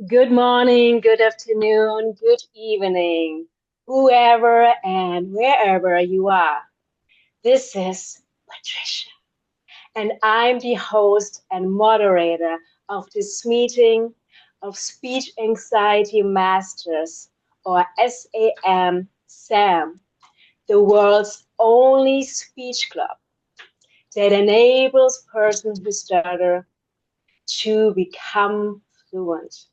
Good morning, good afternoon, good evening, whoever and wherever you are. This is Patricia, and I'm the host and moderator of this meeting of Speech Anxiety Masters, or SAM, the world's only speech club that enables persons who stutter to become fluent.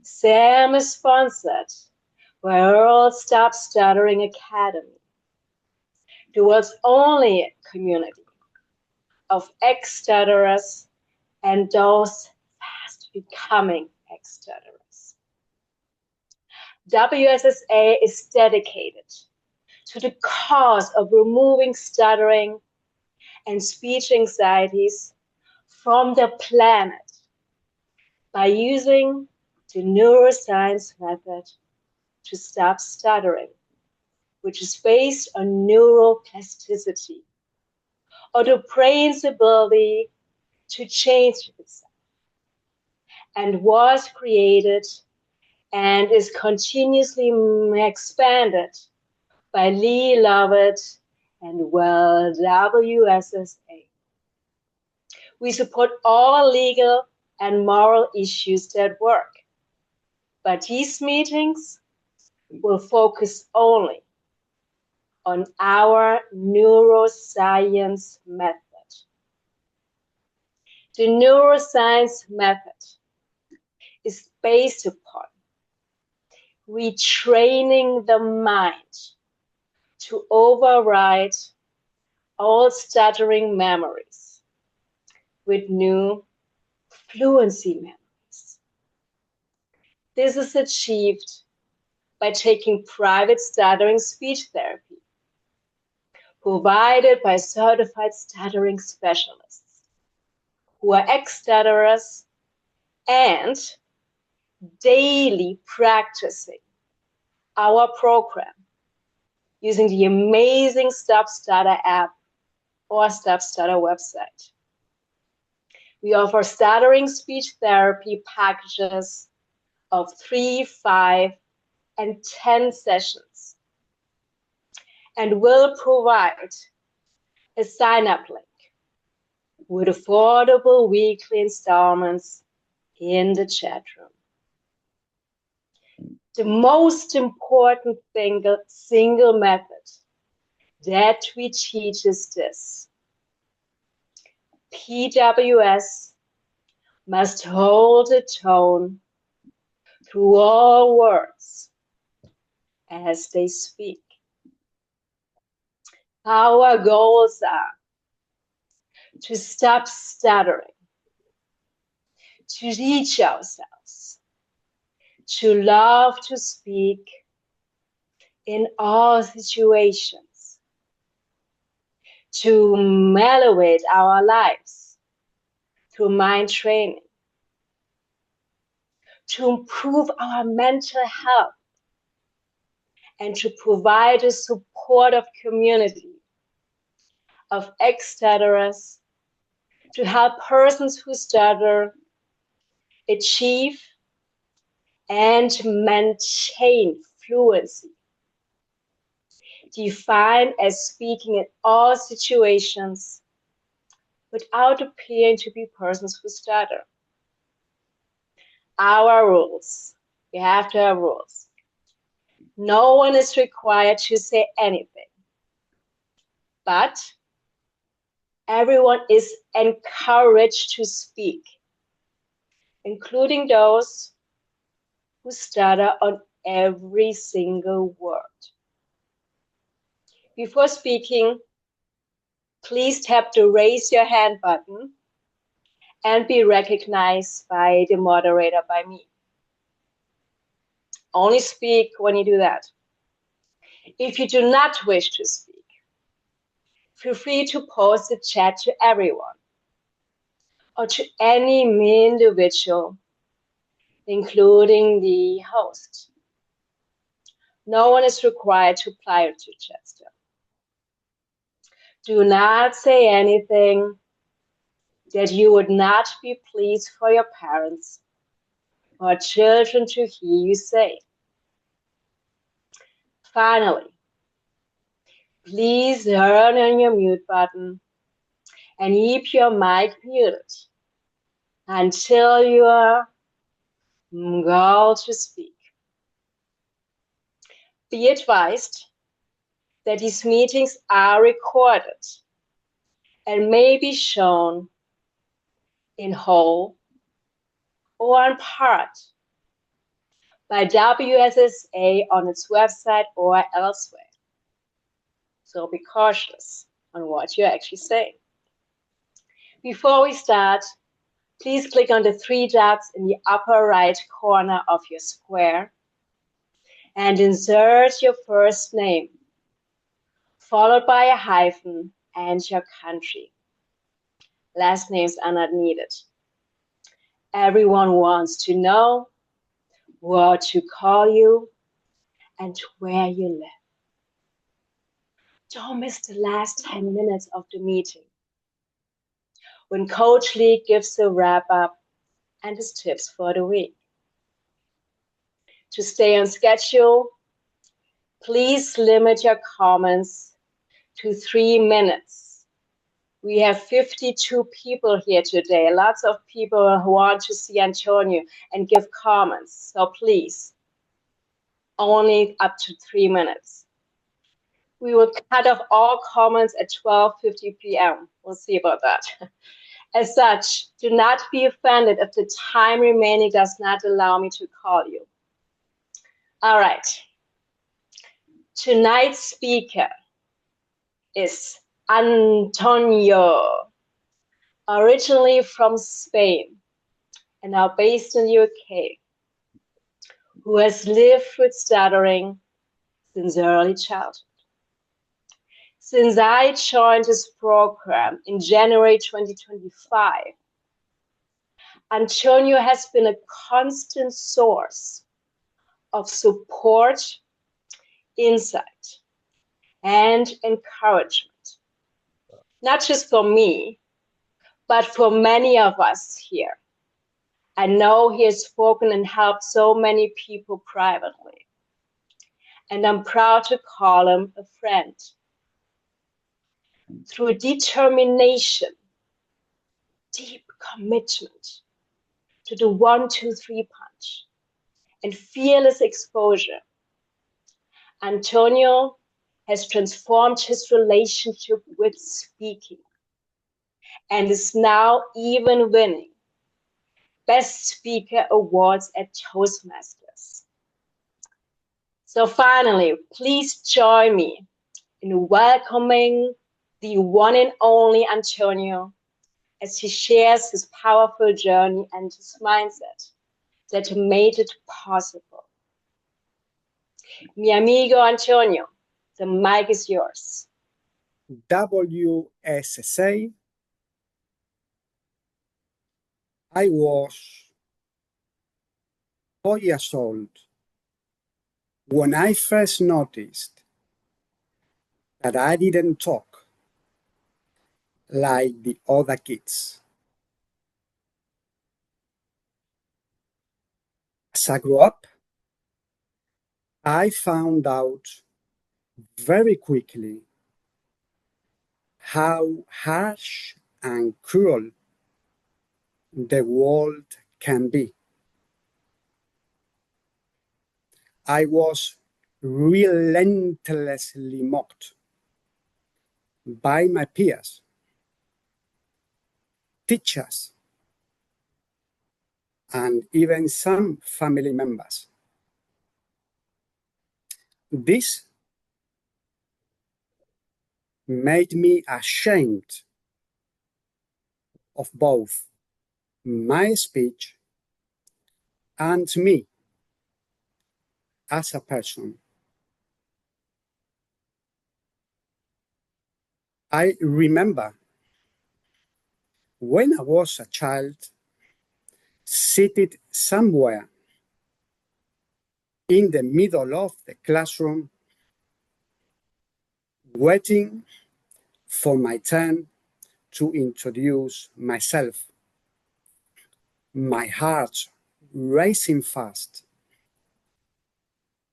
Sam is sponsored by Stop Stuttering Academy, the world's only community of ex-stutterers and those fast becoming ex-stutterers. WSSA is dedicated to the cause of removing stuttering and speech anxieties from the planet by using the neuroscience method to stop stuttering, which is based on neuroplasticity, or the brain's ability to change itself, and was created and is continuously expanded by Lee Lovett and Well WSSA. We support all legal and moral issues that work, but these meetings will focus only on our neuroscience method. The neuroscience method is based upon retraining the mind to override old stuttering memories with new fluency memories. This is achieved by taking private stuttering speech therapy provided by certified stuttering specialists who are ex-stutterers and daily practicing our program using the amazing StopStutter app or StopStutter website. We offer stuttering speech therapy packages of 3, 5, and 10 sessions, and will provide a sign-up link with affordable weekly installments in the chat room. The most important single method that we teach is this: PWS must hold a tone through all words as they speak. Our goals are to stop stuttering, to teach ourselves, to love to speak in all situations, to elevate our lives through mind training, to improve our mental health, and to provide a supportive community of ex-stutterers to help persons who stutter achieve and maintain fluency, defined as speaking in all situations without appearing to be persons who stutter. Our rules. We have to have rules. No one is required to say anything, but everyone is encouraged to speak, including those who stutter on every single word. Before speaking, please tap the raise your hand button and be recognized by the moderator, by me. Only speak when you do that. If you do not wish to speak, feel free to post the chat to everyone or to any individual, including the host. No one is required to reply to chat still. Do not say anything that you would not be pleased for your parents or children to hear you say. Finally, please turn on your mute button and keep your mic muted until you are called to speak. Be advised that these meetings are recorded and may be shown in whole or in part by WSSA on its website or elsewhere. So be cautious on what you're actually saying. Before we start, please click on the three dots in the upper right corner of your square and insert your first name, followed by a hyphen and your country. Last names are not needed. Everyone wants to know what to call you and where you live. Don't miss the last 10 minutes of the meeting when Coach Lee gives a wrap up and his tips for the week. To stay on schedule, please limit your comments to 3 minutes. We have 52 people here today, lots of people who want to see Antonio and give comments. So please, only up to 3 minutes. We will cut off all comments at 12:50 p.m. We'll see about that. As such, do not be offended if the time remaining does not allow me to call you. All right. Tonight's speaker is Antonio, originally from Spain and now based in the UK, who has lived with stuttering since early childhood. Since I joined his program in January 2025, Antonio has been a constant source of support, insight, and encouragement, not just for me, but for many of us here. I know he has spoken and helped so many people privately, and I'm proud to call him a friend. Through determination, deep commitment to the 1-2-3 punch, and fearless exposure, Antonio has transformed his relationship with speaking and is now even winning Best Speaker Awards at Toastmasters. So finally, please join me in welcoming the one and only Antonio as he shares his powerful journey and his mindset that made it possible. Mi amigo Antonio, the mic is yours. WSSA, I was 4 years old when I first noticed that I didn't talk like the other kids. As I grew up, I found out very quickly how harsh and cruel the world can be. I was relentlessly mocked by my peers, teachers, and even some family members. This made me ashamed of both my speech and me as a person. I remember when I was a child, seated somewhere in the middle of the classroom, waiting for my turn to introduce myself. My heart racing fast,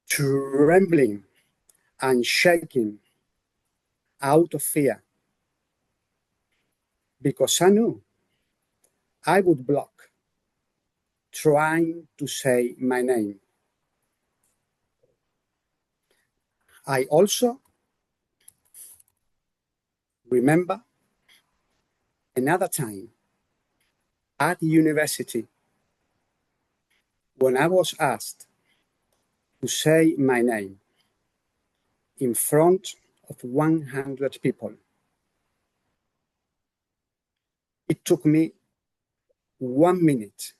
trembling and shaking out of fear, because I knew I would block trying to say my name. I also remember another time at university when I was asked to say my name in front of 100 people. It took me 1 minute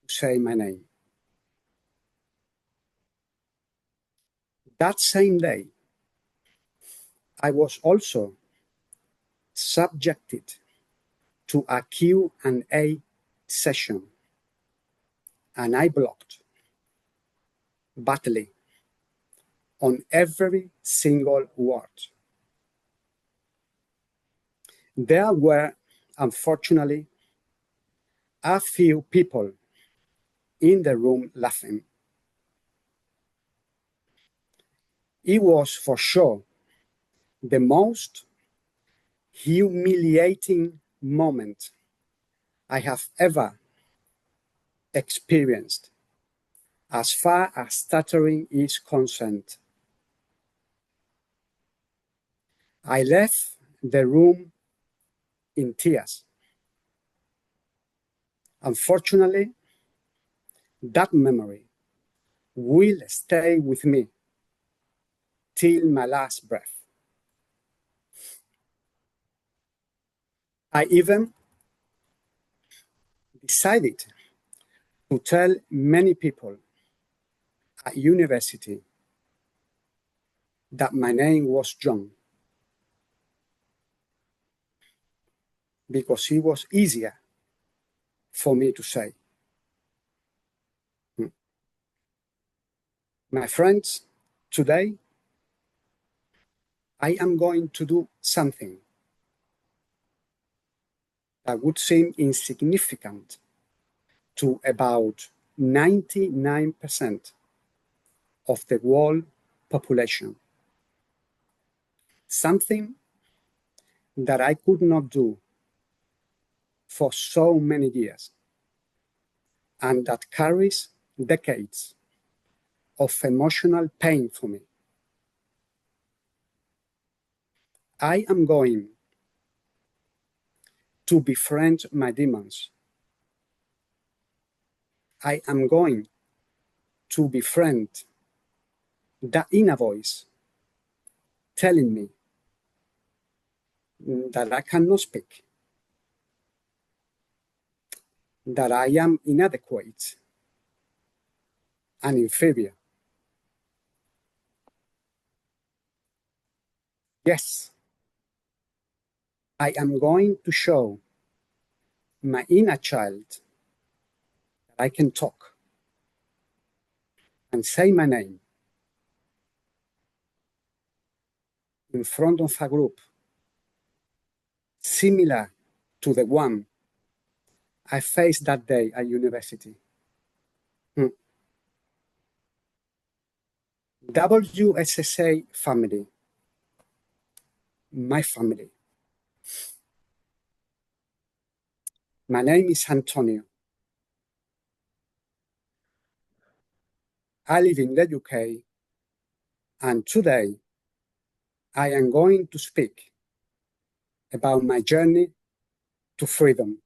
to say my name. That same day, I was also subjected to a Q&A session, and I blocked badly on every single word. There were, unfortunately, a few people in the room laughing. It was for sure the most humiliating moment I have ever experienced as far as stuttering is concerned. I left the room in tears. Unfortunately, that memory will stay with me till my last breath. I even decided to tell many people at university that my name was John, because it was easier for me to say. My friends, today I am going to do something that would seem insignificant to about 99% of the world population. Something that I could not do for so many years, and that carries decades of emotional pain for me. I am going to befriend my demons. I am going to befriend that inner voice telling me that I cannot speak, that I am inadequate and inferior. Yes, I am going to show my inner child that I can talk and say my name in front of a group similar to the one I faced that day at university. WSSA family, my family. My name is Antonio. I live in the UK, and today I am going to speak about my journey to freedom.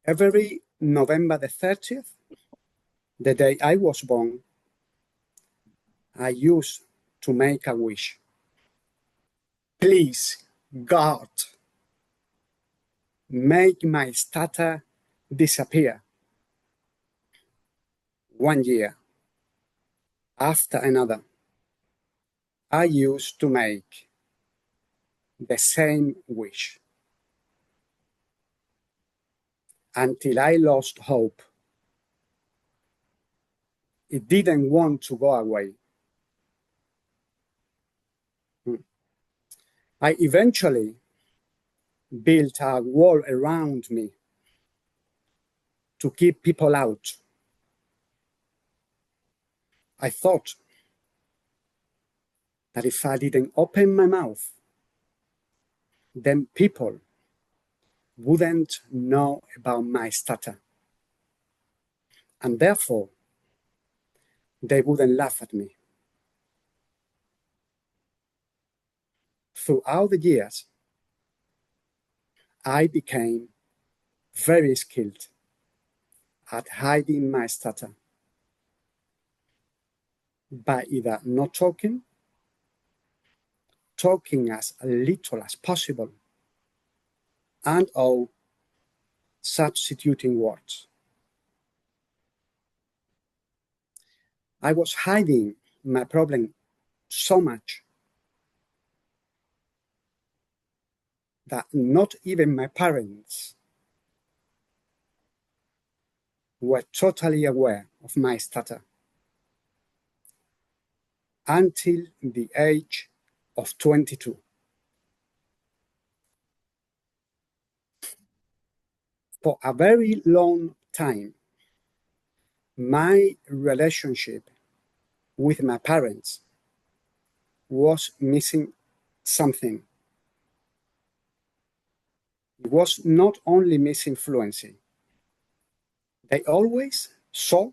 Every November the 30th, the day I was born, I used to make a wish. Please, God, make my stutter disappear. 1 year after another, I used to make the same wish until I lost hope. It didn't want to go away. I eventually built a wall around me to keep people out. I thought that if I didn't open my mouth, then people wouldn't know about my stutter. And therefore, they wouldn't laugh at me. Throughout the years, I became very skilled at hiding my stutter by either not talking as little as possible, and/or substituting words. I was hiding my problem so much that not even my parents were totally aware of my stutter until the age of 22. For a very long time, my relationship with my parents was missing something. It was not only missing fluency. They always saw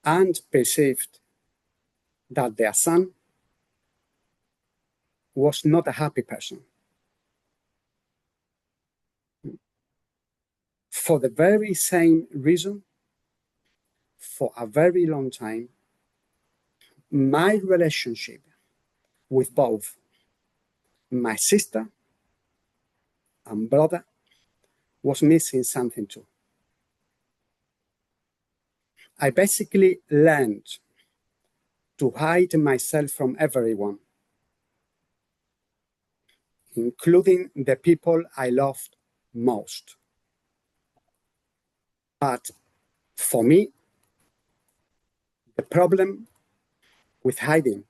and perceived that their son was not a happy person. For the very same reason, for a very long time, my relationship with both my sister and brother was missing something too. I basically learned to hide myself from everyone, including the people I loved most. But for me, the problem with hiding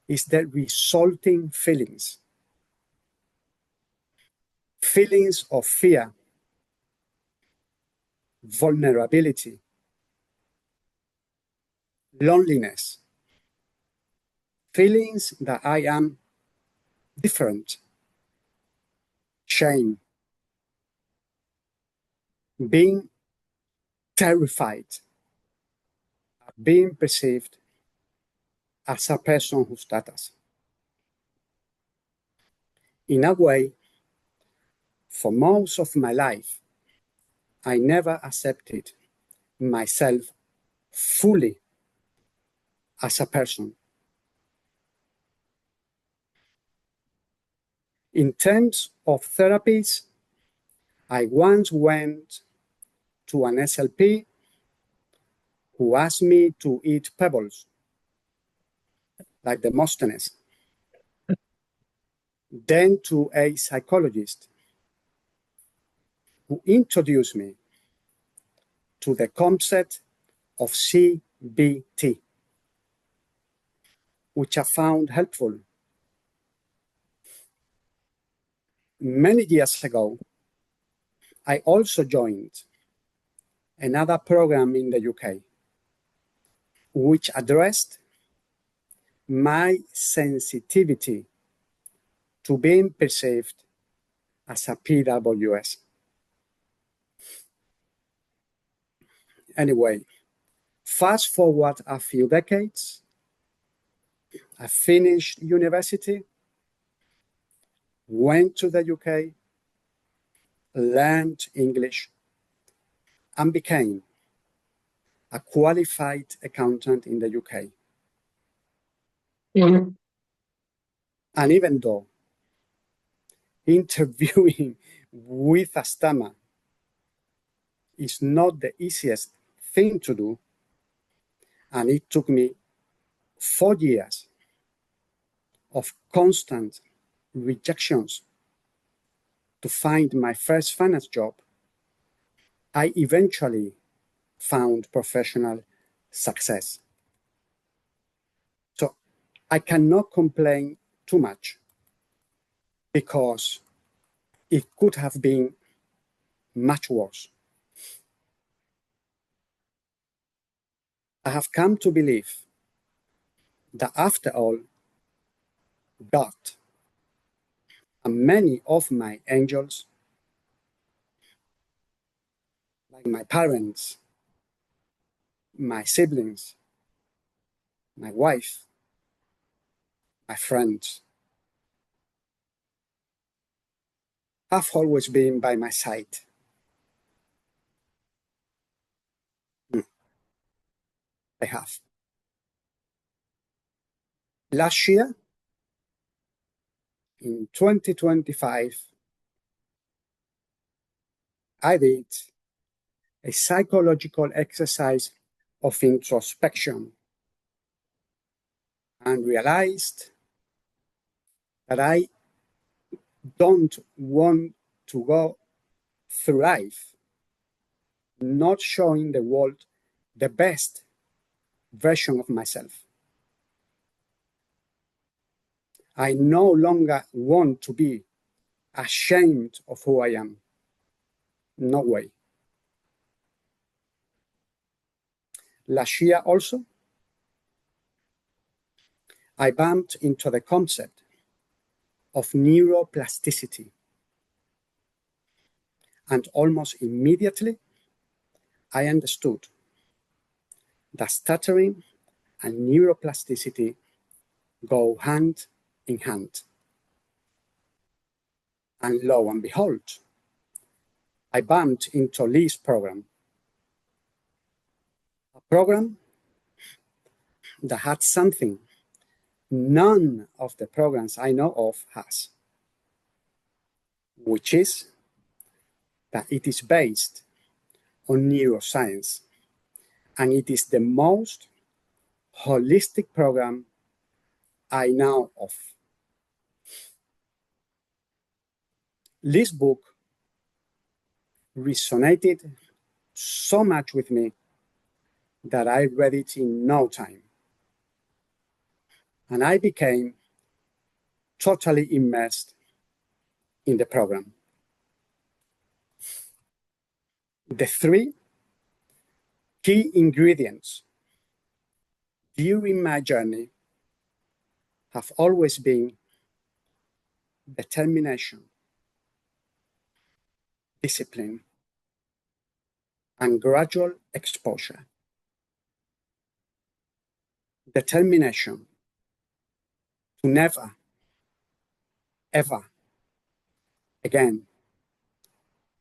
is the resulting feelings. Feelings of fear, vulnerability, loneliness, feelings that I am different, shame, being terrified, being perceived as a person who stutters. In a way, for most of my life, I never accepted myself fully as a person. In terms of therapies, I once went to an SLP who asked me to eat pebbles, like Demosthenes, then to a psychologist who introduced me to the concept of CBT, which I found helpful. Many years ago, I also joined another program in the UK, which addressed my sensitivity to being perceived as a PWS. Anyway, fast forward a few decades, I finished university, went to the UK, learned English, and became a qualified accountant in the UK. Mm-hmm. And even though interviewing with a stammer is not the easiest thing to do, and it took me 4 years of constant rejections to find my first finance job, I eventually found professional success. So I cannot complain too much because it could have been much worse. I have come to believe that after all, God and many of my angels, like my parents, my siblings, my wife, my friends, have always been by my side. I have. Last year, in 2025, I did a psychological exercise of introspection and realized that I don't want to go through life not showing the world the best version of myself. I no longer want to be ashamed of who I am. No way. Last year also, I bumped into the concept of neuroplasticity. And almost immediately, I understood that stuttering and neuroplasticity go hand in hand. And lo and behold, I bumped into Lee's program, a program that had something none of the programs I know of has, which is that it is based on neuroscience, and it is the most holistic program I know of. This book resonated so much with me that I read it in no time. And I became totally immersed in the program. The three key ingredients during my journey have always been determination, discipline, and gradual exposure. Determination to never, ever again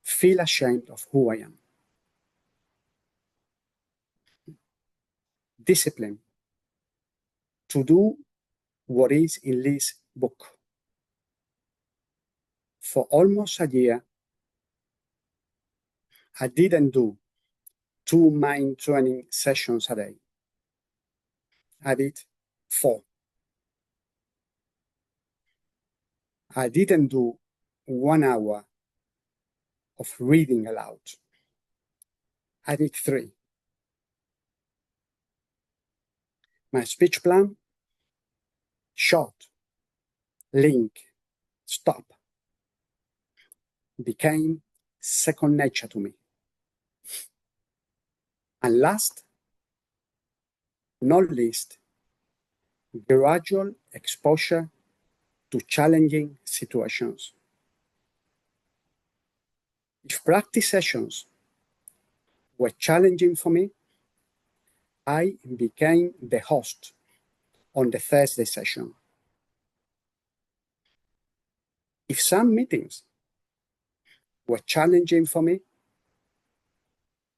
feel ashamed of who I am. Discipline to do what is in this book. For almost a year, I didn't do 2 mind training sessions a day. I did 4. I didn't do 1 hour of reading aloud. I did 3. My speech plan, short, link, stop, became second nature to me. And last, not least, gradual exposure to challenging situations. If practice sessions were challenging for me, I became the host on the Thursday session. If some meetings were challenging for me,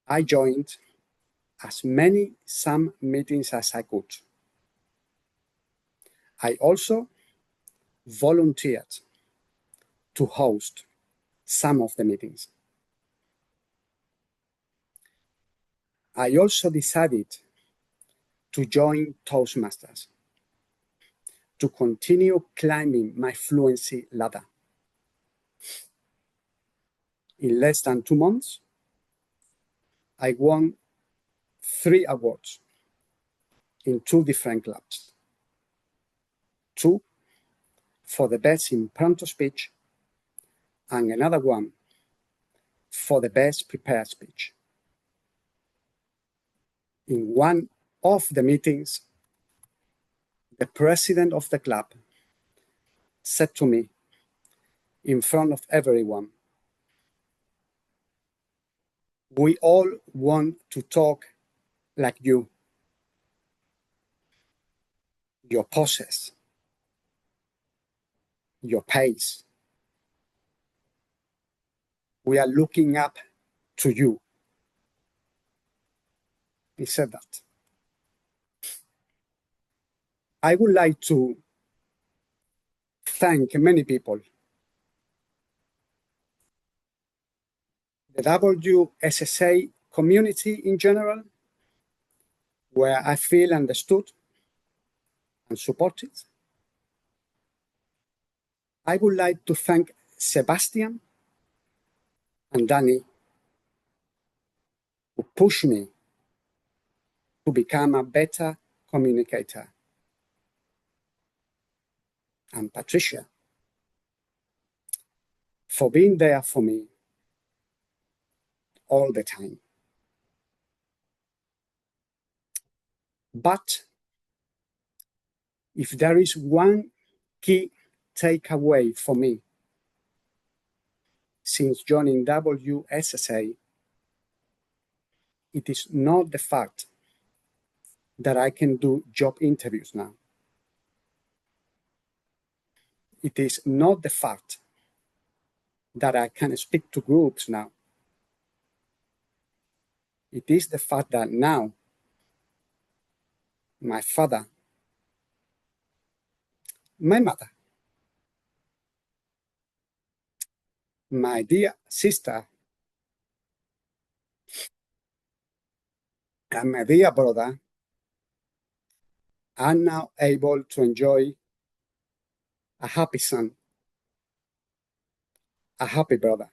I joined as many some meetings as I could. I also volunteered to host some of the meetings. I also decided to join Toastmasters to continue climbing my fluency ladder. In less than 2 months, I won 3 awards in 2 different clubs. 2 for the best in pronto speech, and another one for the best prepared speech. In one of the meetings, the president of the club said to me in front of everyone, "We all want to talk like you. Your poses, your pace. We are looking up to you." He said that. I would like to thank many people. The WSSA community in general, where I feel understood and supported. I would like to thank Sebastian and Danny, who pushed me to become a better communicator, and Patricia for being there for me all the time. But if there is one key takeaway for me since joining WSSA, it is not the fact that I can do job interviews now. It is not the fact that I can speak to groups now. It is the fact that now my father, my mother, my dear sister, and my dear brother are now able to enjoy a happy son, a happy brother,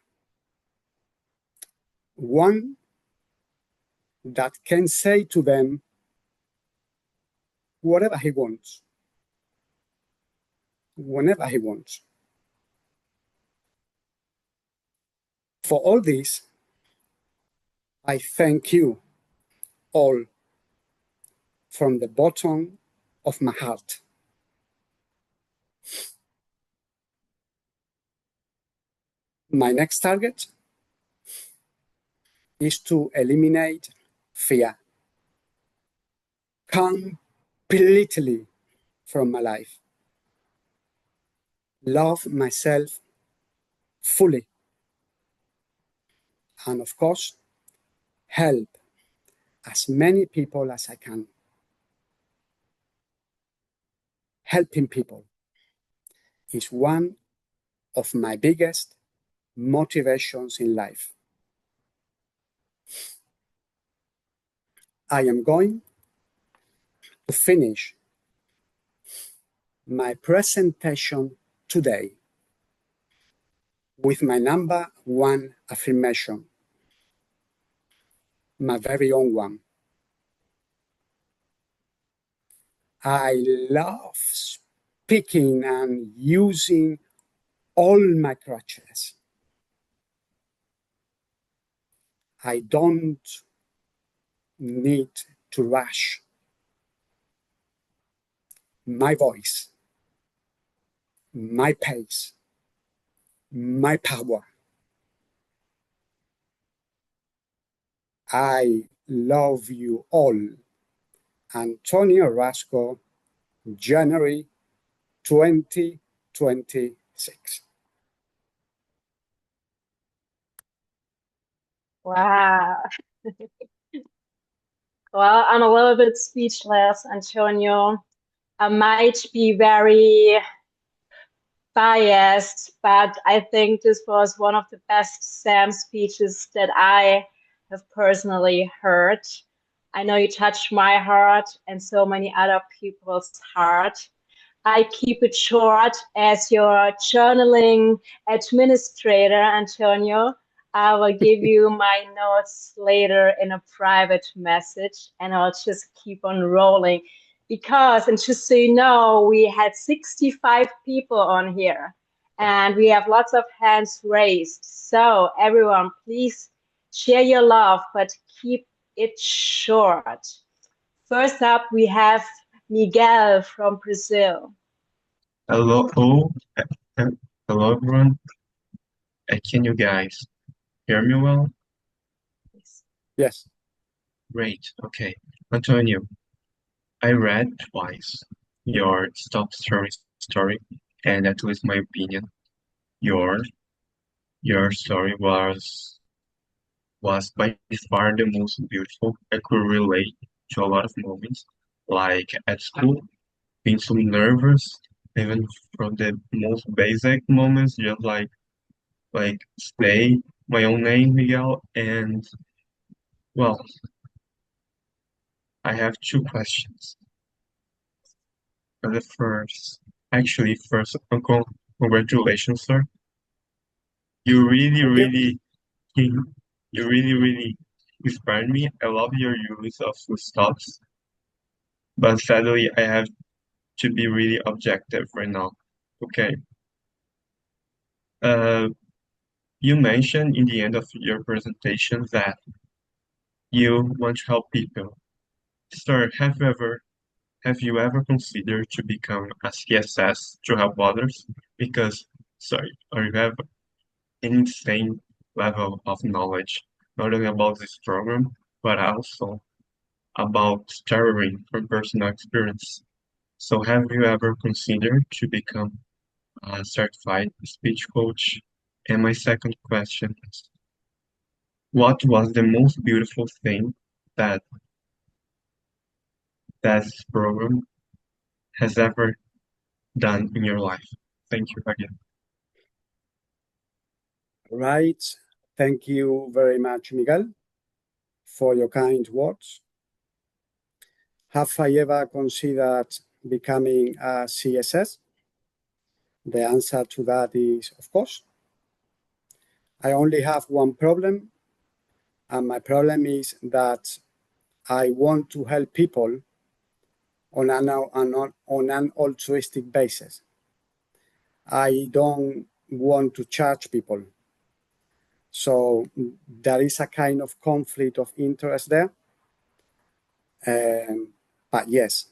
one that can say to them whatever he wants, whenever he wants. For all this, I thank you all from the bottom of my heart. My next target is to eliminate fear completely from my life. Love myself fully. And of course, help as many people as I can. Helping people is one of my biggest motivations in life. I am going to finish my presentation today with my number one affirmation, my very own one. I love speaking and using all my crutches. I don't need to rush my voice, my pace, my power. I love you all. Antonio Rasco, January 2026. Wow. Well, I'm a little bit speechless, Antonio. I might be very biased, but I think this was one of the best Sam speeches that I have personally heard. I know you touched my heart and so many other people's heart. I keep it short as your journaling administrator, Antonio. I will give you my notes later in a private message and I'll just keep on rolling. Because, and just so you know, we had 65 people on here. And we have lots of hands raised. So everyone, please share your love, but keep it short. First up, we have Miguel from Brazil. Hello, hello everyone. Can you guys hear me well? Yes. Great. Okay. Antonio, I read twice your stop-stuttering story, and at least my opinion, your story was by far the most beautiful. I could relate to a lot of moments, like at school, being so nervous, even from the most basic moments, just like say my own name, Miguel, and well, I have two questions. The first, actually, first, congratulations, sir. You really, Thank you. really, you really, really inspired me. I love your use of full stops, but sadly, I have to be really objective right now. Okay. Uh, you mentioned in the end of your presentation that you want to help people. Sir, have you ever considered to become a CSS to help others? Because, sorry, or you have an insane level of knowledge, not only about this program, but also about stammering from personal experience. So have you ever considered to become a certified speech coach? And my second question is, what was the most beautiful thing that this program has ever done in your life? Thank you again. Right. Thank you very much, Miguel, for your kind words. Have I ever considered becoming a CSS? The answer to that is, of course. I only have one problem, and my problem is that I want to help people on an altruistic basis. I don't want to charge people. So there is a kind of conflict of interest there. But yes,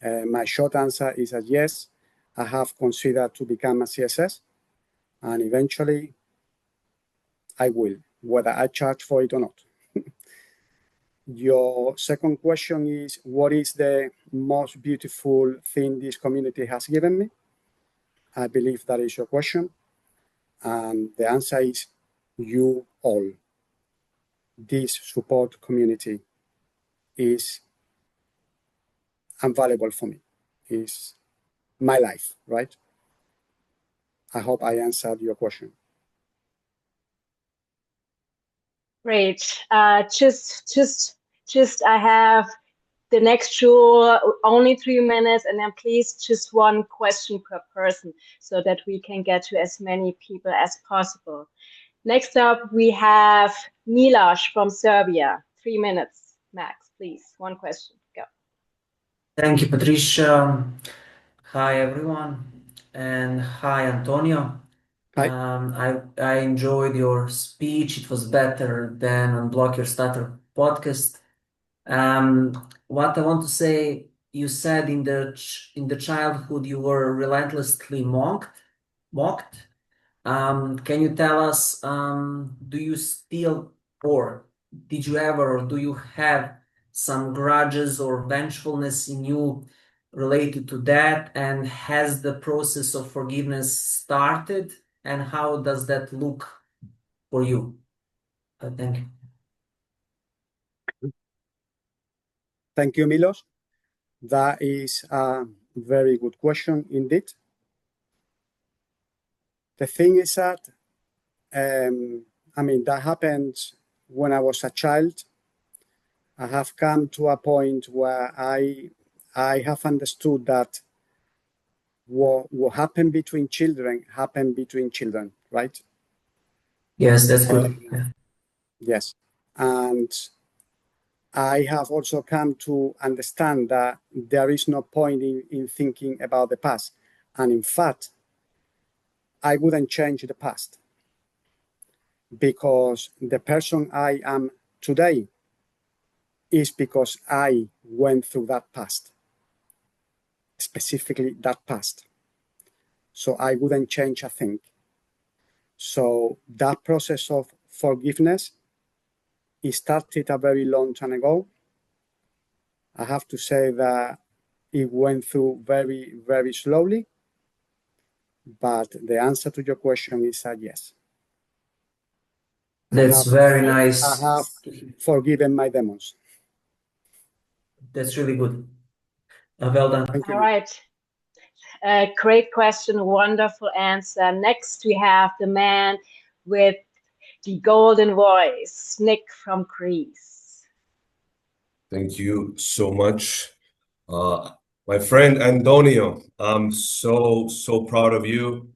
my short answer is a yes. I have considered to become a CSS, and eventually I will, whether I charge for it or not. Your second question is, what is the most beautiful thing this community has given me? I believe that is your question. And the answer is you all. This support community is invaluable for me. It's my life, right? I hope I answered your question. Great. Just, I have the next rule, only 3 minutes, and then please just one question per person so that we can get to as many people as possible. Next up, we have Miloš from Serbia. 3 minutes max, please. One question. Go. Thank you, Patricia. Hi, everyone. And hi, Antonio. Hi. I enjoyed your speech. It was better than on Block Your Stutter podcast. What I want to say, you said in the childhood you were relentlessly mocked. Can you tell us, do you still, or did you ever, or do you have some grudges or vengefulness in you related to that? And has the process of forgiveness started? And how does that look for you? Thank you. Thank you, Miloš. That is a very good question indeed. The thing is that, that happened when I was a child. I have come to a point where I have understood that what happened between children happened between children, right? Yes, that's good. Yeah. Yes. And I have also come to understand that there is no point in thinking about the past. And in fact, I wouldn't change the past, because the person I am today is because I went through that past, specifically that past. So I wouldn't change a thing. So that process of forgiveness, it started a very long time ago. I have to say that it went through very, very slowly, but the answer to your question is a yes. That's very I nice. have forgiven my demons. That's really good. Well done. Thank you. All right. Great question, wonderful answer. Next, we have the man with the golden voice, Nick from Greece. Thank you so much. My friend Antonio, I'm so proud of you.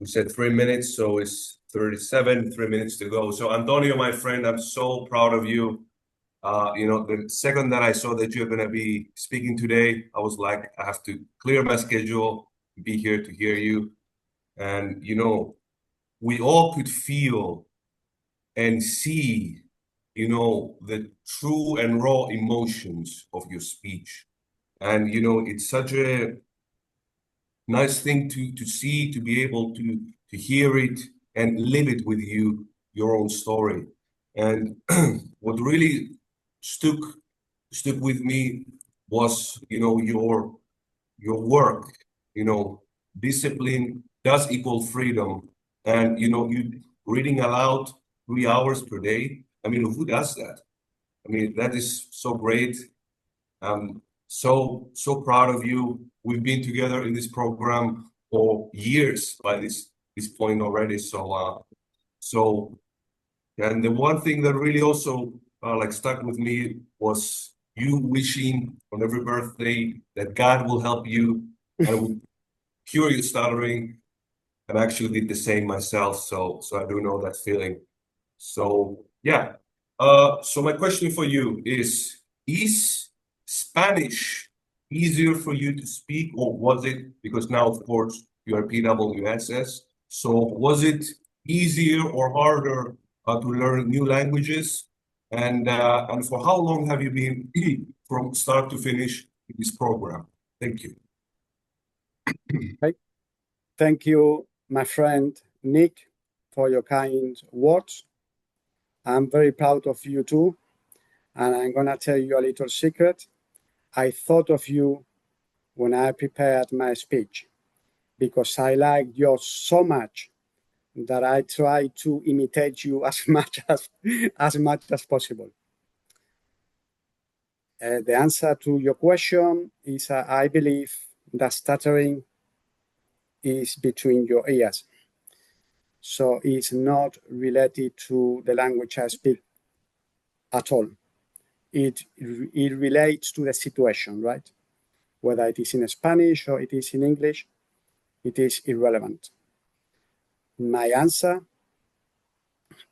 We said 3 minutes, so it's 37, 3 minutes to go. So Antonio, my friend, I'm so proud of you. The second that I saw that you're going to be speaking today, I was like, I have to clear my schedule, be here to hear you. And, we all could feel and see, the true and raw emotions of your speech. And, it's such a nice thing to see, to be able to hear it and live it with you, your own story. And what really stuck with me was, your work. Discipline does equal freedom. And, you reading aloud 3 hours per day. I mean, who does that? I mean, that is so great. I'm so proud of you. We've been together in this program for years by this point already. And the one thing that really also stuck with me was you wishing on every birthday that God will help you and will cure your stuttering. And I actually did the same myself, so I do know that feeling. So yeah. So my question for you is Spanish easier for you to speak, or was it, because now of course you are PWSS, so was it easier or harder to learn new languages? And for how long have you been from start to finish in this program? Thank you. Okay. Thank you, my friend Nick, for your kind words. I'm very proud of you too. And I'm going to tell you a little secret. I thought of you when I prepared my speech, because I like you so much that I try to imitate you as much as possible. The answer to your question is I believe that stuttering is between your ears. So it's not related to the language I speak at all. It relates to the situation, right? Whether it is in Spanish or it is in English, it is irrelevant. My answer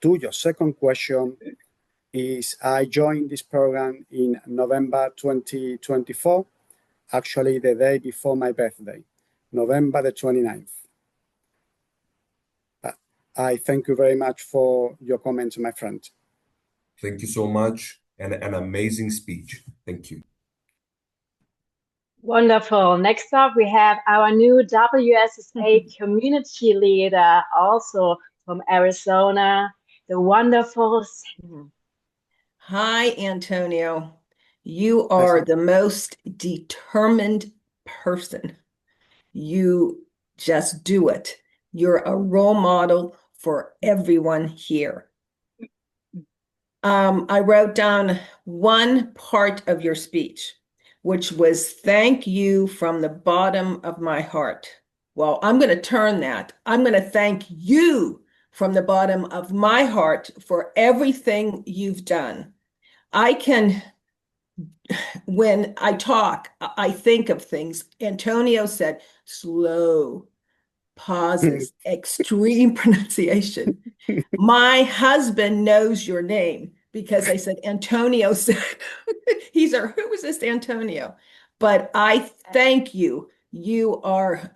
to your second question is I joined this program in November 2024, actually the day before my birthday, November the 29th. I thank you very much for your comments, my friend. Thank you so much, and an amazing speech. Thank you. Wonderful. Next up, we have our new WSSA community leader, also from Arizona, the wonderful Sandy. Hi, Antonio. You are the most determined person. You just do it. You're a role model for everyone here. I wrote down one part of your speech, which was thank you from the bottom of my heart. Well, I'm going to turn that. I'm going to thank you from the bottom of my heart for everything you've done. When I talk, I think of things. Antonio said, slow, pauses, extreme pronunciation. My husband knows your name because I said, Antonio said, who is this Antonio? But I thank you. You are,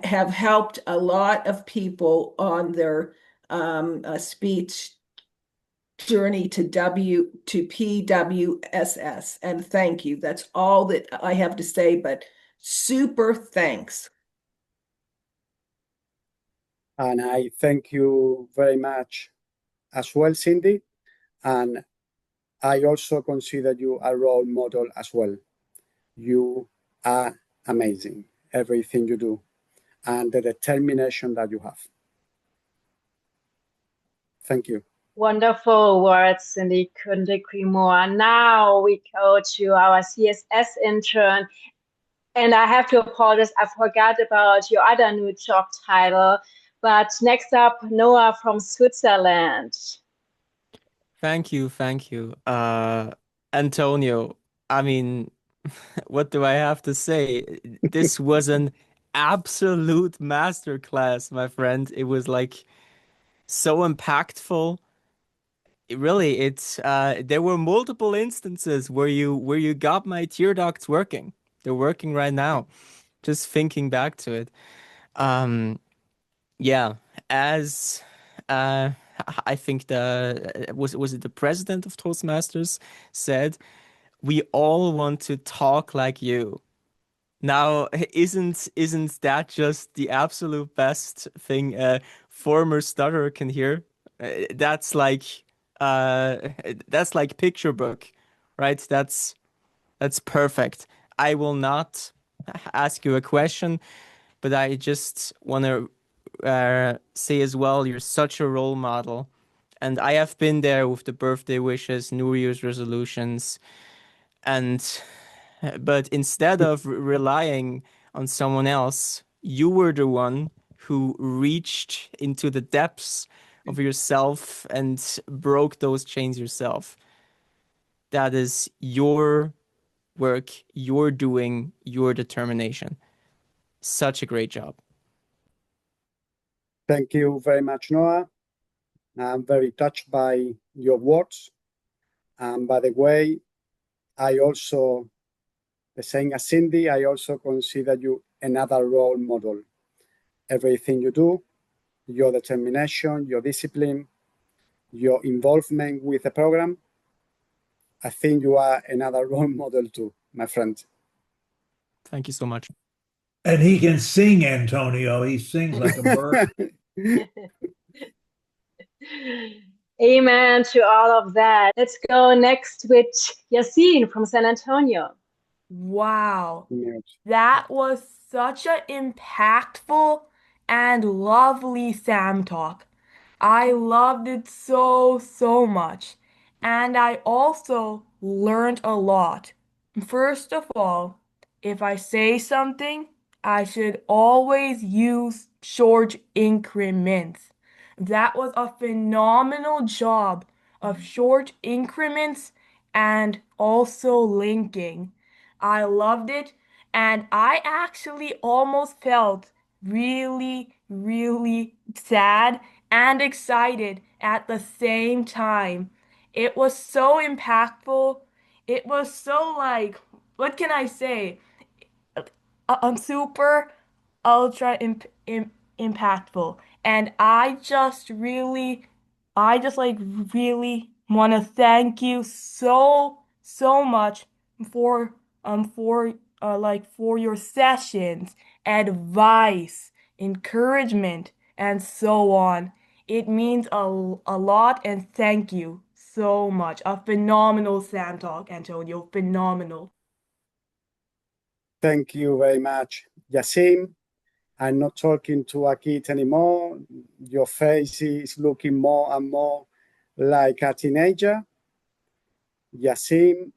have helped a lot of people on their speech journey to PWSS. And thank you. That's all that I have to say, but super thanks. And I thank you very much as well, Cindy. And I also consider you a role model as well. You are amazing, everything you do, and the determination that you have. Thank you. Wonderful words, Cindy. Couldn't agree more. Now we go to our CSS intern. And I have to apologize, I forgot about your other new job title. But next up, Noah from Switzerland. Thank you. Antonio, I mean, what do I have to say? This was an absolute masterclass, my friend. It was like so impactful. There were multiple instances where you got my tear ducts working. They're working right now. Just thinking back to it. Yeah, as I think was it the president of Toastmasters said, we all want to talk like you. Now, isn't that just the absolute best thing a former stutterer can hear? That's like picture book, right? That's perfect. I will not ask you a question, but I just want to say as well, you're such a role model. And I have been there with the birthday wishes, New Year's resolutions, but instead of relying on someone else, you were the one who reached into the depths of yourself and broke those chains yourself. That is your work, your doing, your determination. Such a great job. Thank you very much, Noah. I'm very touched by your words. And by the way, I also, the same as Cindy, I also consider you another role model. Everything you do, your determination, your discipline, your involvement with the program, I think you are another role model too, my friend. Thank you so much. And he can sing, Antonio. He sings like a bird. Amen to all of that. Let's go next with Yassine from San Antonio. Wow, Yes. that was such an impactful and lovely Sam talk. I loved it so, so much. And I also learned a lot. First of all, if I say something, I should always use short increments. That was a phenomenal job of short increments and also linking. I loved it, and I actually almost felt really, really sad and excited at the same time. It was so impactful. It was so like, what can I say? Super ultra impactful. And I just like really want to thank you so, so much for, for your sessions, advice, encouragement, and so on. It means a lot, and thank you so much. A phenomenal Sam talk, Antonio. Phenomenal. Thank you very much, Yassine. I'm not talking to a kid anymore. Your face is looking more and more like a teenager. Yassine,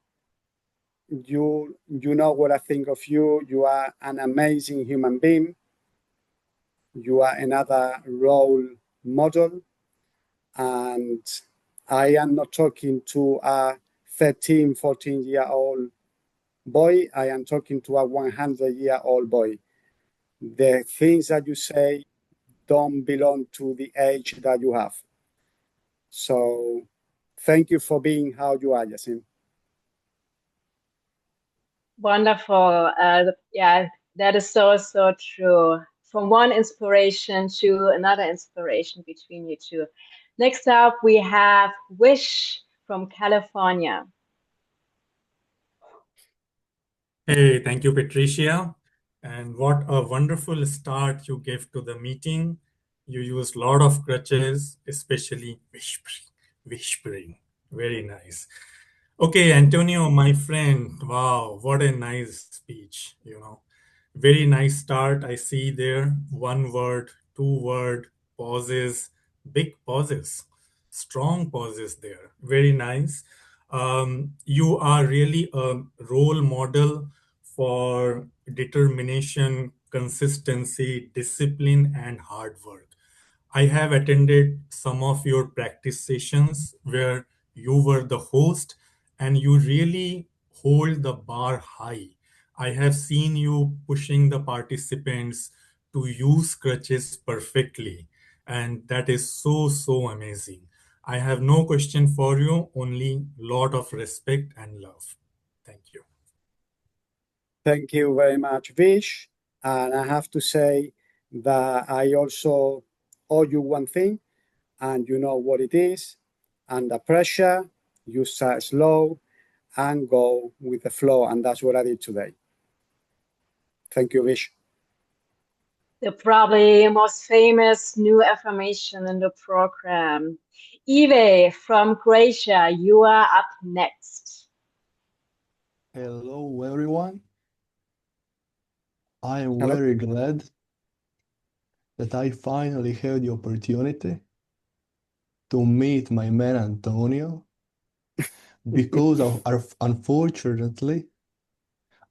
you know what I think of you. You are an amazing human being. You are another role model. And I am not talking to a 13, 14-year-old boy. I am talking to a 100-year-old boy. The things that you say don't belong to the age that you have. So thank you for being how you are, Yassine. Wonderful. Yeah, that is so, so true. from one inspiration to another inspiration between you two. Next up, we have Wish from California. Hey, thank you, Patricia. And what a wonderful start you gave to the meeting. You used a lot of crutches, especially whispering, whispering. Very nice. Okay, Antonio, my friend, wow, what a nice speech, Very nice start. I see there one word, two word, pauses, big pauses, strong pauses there. Very nice. You are really a role model for determination, consistency, discipline, and hard work. I have attended some of your practice sessions where you were the host and you really hold the bar high. I have seen you pushing the participants to use crutches perfectly, and that is so, so amazing. I have no question for you, only lot of respect and love. Thank you. Thank you very much, Vish. And I have to say that I also owe you one thing, and you know what it is. Under pressure, you start slow and go with the flow. And that's what I did today. Thank you, Vish. The probably most famous new affirmation in the program. Eve from Croatia, you are up next. Hello, everyone. I am Hello. very glad that I finally had the opportunity to meet my man Antonio because unfortunately,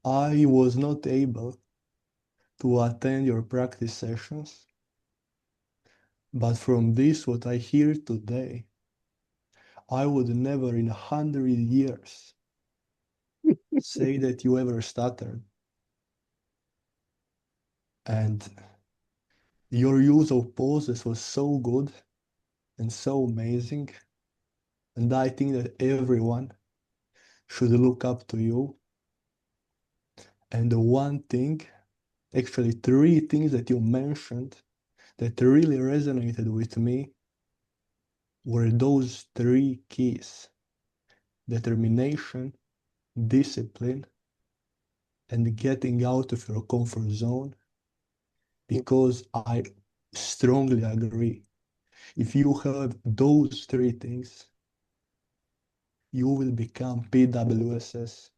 I was not able to attend your practice sessions. But from this, what I hear today, I would never in 100 years say that you ever stuttered. And your use of pauses was so good and so amazing. And I think that everyone should look up to you. And the one thing, actually three things that you mentioned that really resonated with me were those three keys: determination, discipline, and getting out of your comfort zone. Because I strongly agree. If you have those three things, you will become PWSS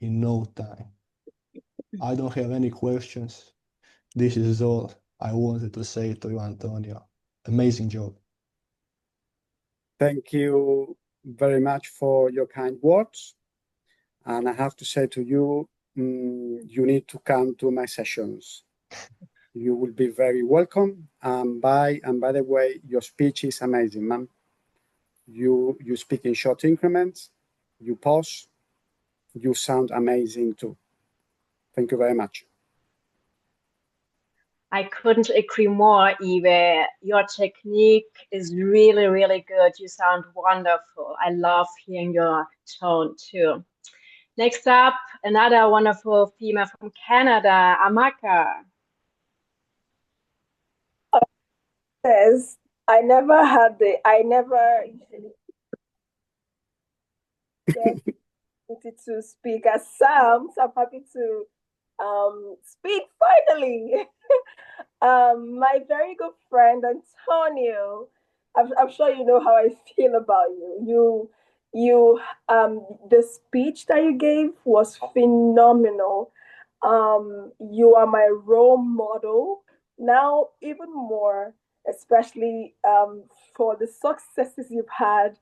in no time. I don't have any questions. This is all I wanted to say to you, Antonio. Amazing job. Thank you very much for your kind words. And I have to say to you, you need to come to my sessions. You will be very welcome. By the way, your speech is amazing, ma'am. You speak in short increments, you pause, you sound amazing too. Thank you very much. I couldn't agree more, Eve. Your technique is really, really good. You sound wonderful. I love hearing your tone too. Next up, another wonderful female from Canada, Amaka. Yes, I never get to speak as Sam, so I'm happy to speak finally. My very good friend Antonio, I'm sure you know how I feel about you. The speech that you gave was phenomenal. You are my role model now, even more, especially for the successes you've had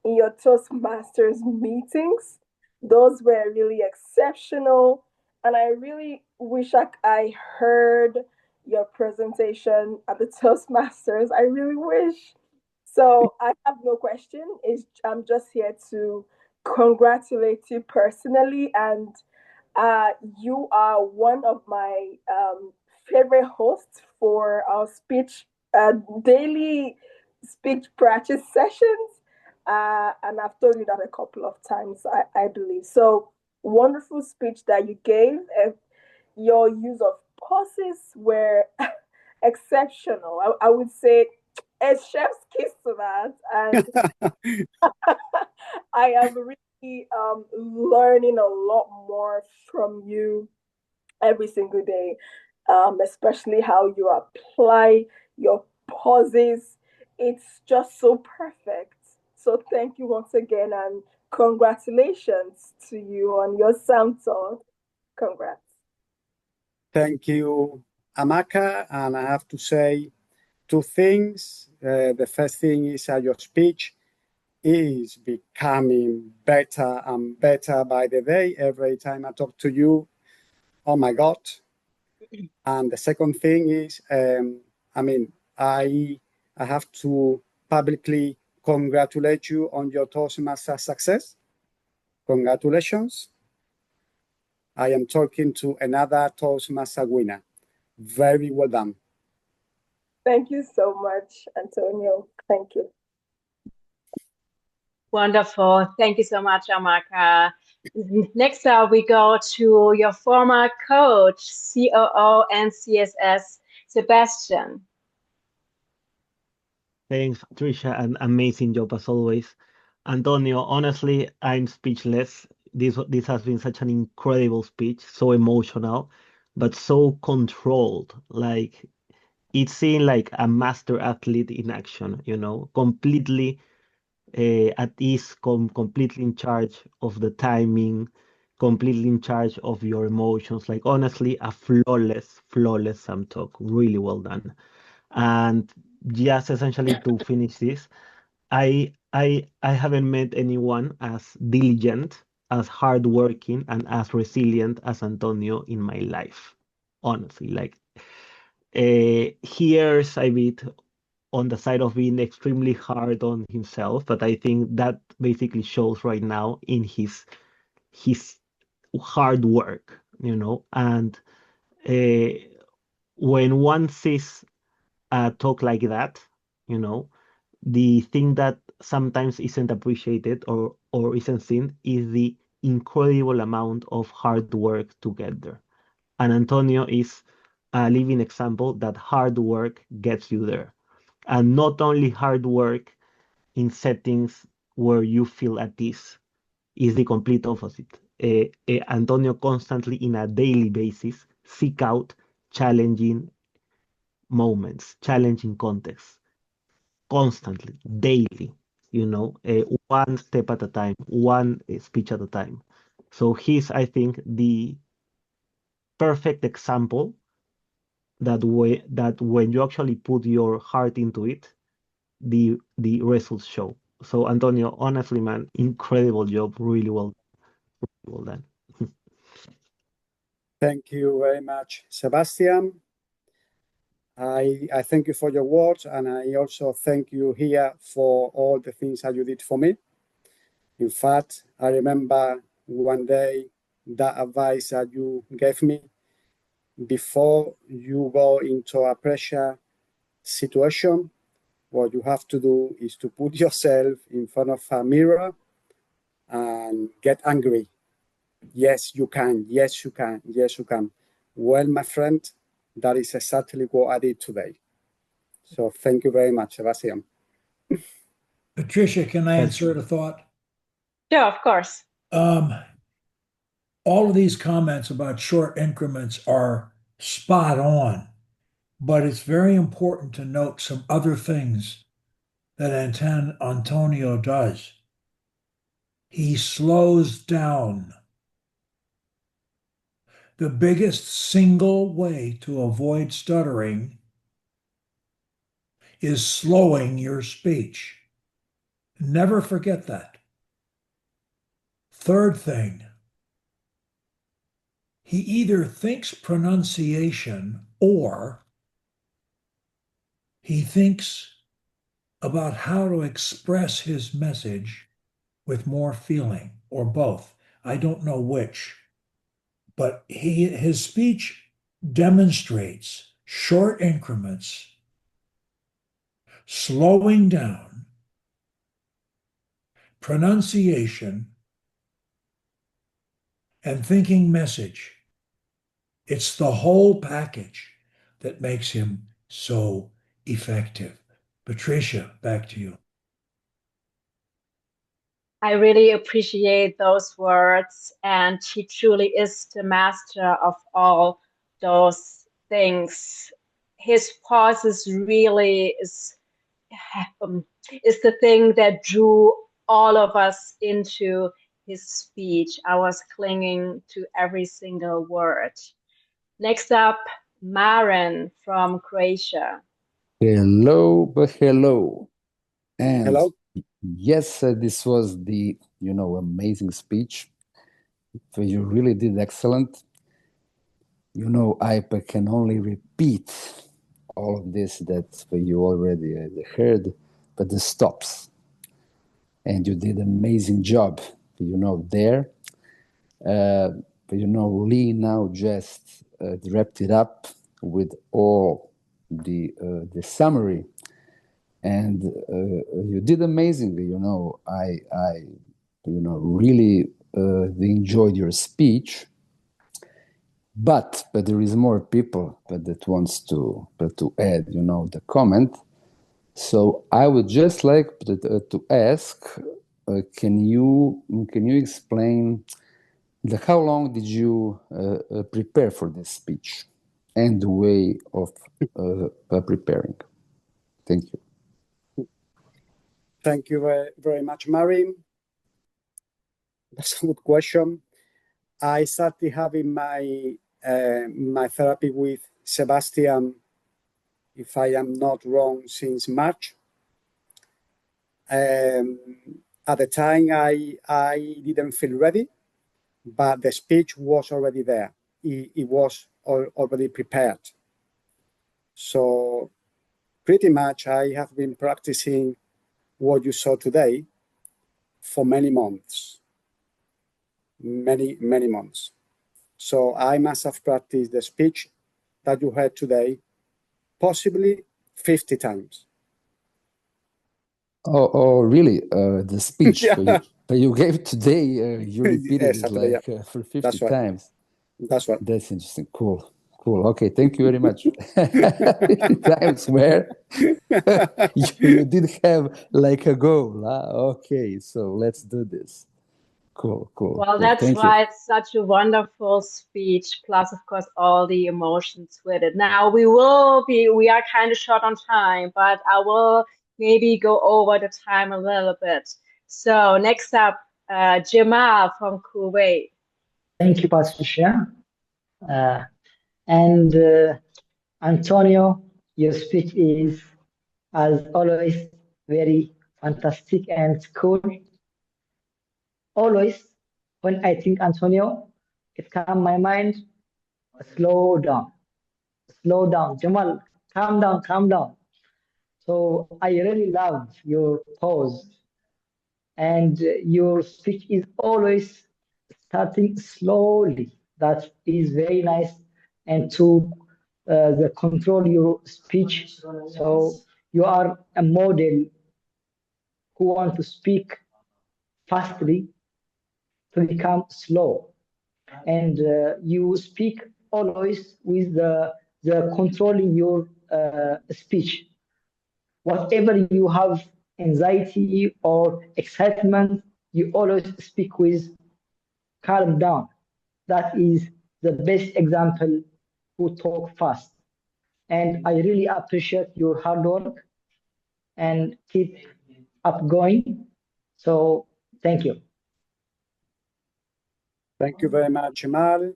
in your Toastmasters meetings. Those were really exceptional, and I really wish I heard your presentation at the Toastmasters. I really wish. So I have no question. I'm just here to congratulate you personally, and you are one of my favorite hosts for our daily speech practice sessions. And I've told you that a couple of times, I believe. So, wonderful speech that you gave. Your use of pauses were exceptional. I would say a chef's kiss to that. And I am really learning a lot more from you every single day, especially how you apply your pauses. It's just so perfect. So thank you once again, and congratulations to you on your Samsung. Congrats. Thank you, Amaka. And I have to say two things. The first thing is your speech is becoming better and better by the day. Every time I talk to you, oh my God. And the second thing is, I have to publicly congratulate you on your Toastmaster success. Congratulations. I am talking to another Toastmaster winner. Very well done. Thank you so much, Antonio. Thank you. Wonderful. Thank you so much, Amaka. Next up, we go to your former coach, COO and CSS, Sebastian. Thanks, Trisha, an amazing job as always. Antonio, honestly, I'm speechless. This has been such an incredible speech, so emotional, but so controlled. Like it seemed like a master athlete in action, completely at ease, completely in charge of the timing, completely in charge of your emotions. Like honestly, a flawless Sam talk. Really well done. And just essentially to finish this, I haven't met anyone as diligent, as hardworking, and as resilient as Antonio in my life. Honestly, like here's a bit on the side of being extremely hard on himself, but I think that basically shows right now in his hard work, and uh, when one sees a talk like that, you know, the thing that sometimes isn't appreciated or isn't seen is the incredible amount of hard work together. And Antonio is a living example that hard work gets you there. And not only hard work in settings where you feel at ease, is the complete opposite. Antonio constantly, in a daily basis, seek out challenging moments, challenging contexts, constantly, daily, one step at a time, one speech at a time. So he's, I think, the perfect example that when you actually put your heart into it, the results show. So Antonio, honestly, man, incredible job, really well done. Thank you very much, Sebastian. I thank you for your words, and I also thank you here for all the things that you did for me. In fact, I remember one day that advice that you gave me before you go into a pressure situation. What you have to do is to put yourself in front of a mirror and get angry. Yes, you can. Yes, you can. Yes, you can. Well, my friend, that is exactly what I did today. So thank you very much, Sebastian. Patricia, can I insert a thought? Yeah, of course. All of these comments about short increments are spot on, but it's very important to note some other things that Antonio does. He slows down. The biggest single way to avoid stuttering is slowing your speech. Never forget that. Third thing, he either thinks pronunciation or he thinks about how to express his message with more feeling, or both. I don't know which, but his speech demonstrates short increments, slowing down, pronunciation, and thinking message. It's the whole package that makes him so effective. Patricia, back to you. I really appreciate those words, and he truly is the master of all those things. His pauses really is the thing that drew all of us into his speech. I was clinging to every single word. Next up, Maren from Croatia. Hello, but hello. And Hello. yes, this was the, amazing speech. You really did excellent. I can only repeat all of this that you already heard, but the stops. And you did an amazing job, there. Lee now just wrapped it up with all the summary, and you did amazingly. I really enjoyed your speech. But there is more people that wants to add, the comment. So I would just like to ask, can you explain how long did you prepare for this speech and the way of preparing? Thank you. Thank you very, very much, Mary. That's a good question. I started having my therapy with Sebastian, if I am not wrong, since March. At the time, I didn't feel ready, but the speech was already there. It was already prepared. So pretty much I have been practicing what you saw today for many months. Many months. So I must have practiced the speech that you heard today, possibly 50 times. Oh, really? The speech Yeah. that you gave today, you repeated it Exactly, like yeah. for 50 That's right. times. That's right. That's interesting. Cool. Okay, thank you very much. 50 times where you did have like a goal. Okay, so let's do this. Cool. Well, that's Thank you. why it's such a wonderful speech, plus, of course, all the emotions with it. Now, we are kind of short on time, but I will maybe go over the time a little bit. So next up, Jamal from Kuwait. Thank you, Patricia. And Antonio, your speech is, as always, very fantastic and cool. Always, when I think Antonio, it comes my mind, slow down, Jamal, calm down. So I really love your pause, and your speech is always starting slowly. That is very nice, and to the control your speech. So you are a model who want to speak fastly to become slow, and you speak always with the controlling your speech. Whatever you have anxiety or excitement, you always speak with calm down. That is the best example who talk fast. And I really appreciate your hard work and keep up going. So thank you. Thank you very much, Jamal.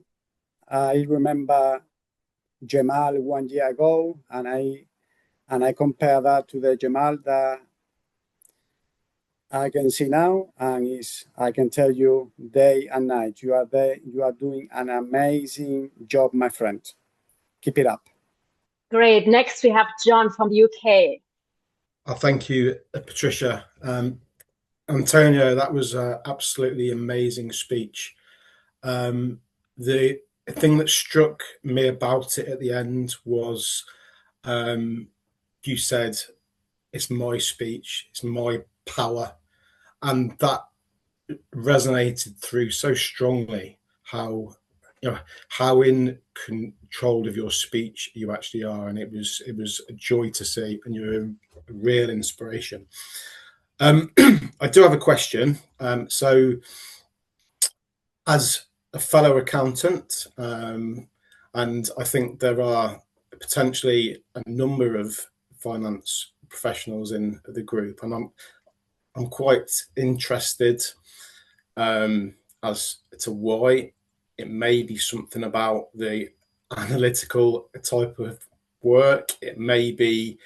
I remember Jamal 1 year ago, and I compare that to the Jamal that I can see now, and I can tell you day and night, you are doing an amazing job, my friend. Keep it up. Great. Next, we have John from the UK. Thank you, Patricia. Antonio, that was an absolutely amazing speech. The thing that struck me about it at the end was you said, it's my speech, it's my power. And that resonated through so strongly, how how in control of your speech you actually are, and it was a joy to see, and you're a real inspiration. I do have a question. So, as a fellow accountant, and I think there are potentially a number of finance professionals in the group, and I'm quite interested as to why. It may be something about the analytical type of work. It may be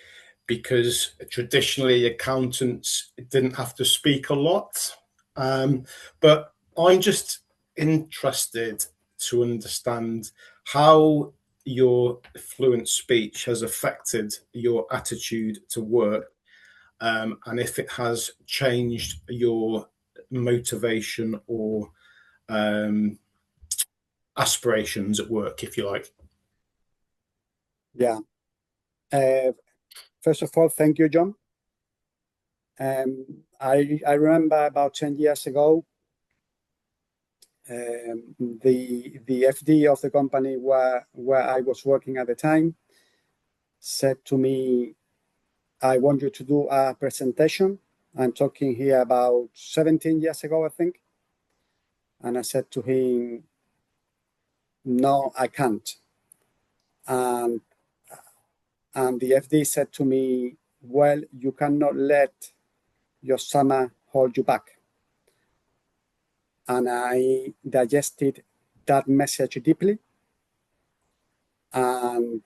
because traditionally accountants didn't have to speak a lot. But I'm just interested to understand how your fluent speech has affected your attitude to work, and if it has changed your motivation or aspirations at work, if you like. Yeah. First of all, thank you, John. I remember about 10 years ago, the FD of the company where I was working at the time said to me, I want you to do a presentation. I'm talking here about 17 years ago, I think. And I said to him, no, I can't. And the FD said to me, well, you cannot let your summer hold you back. And I digested that message deeply. And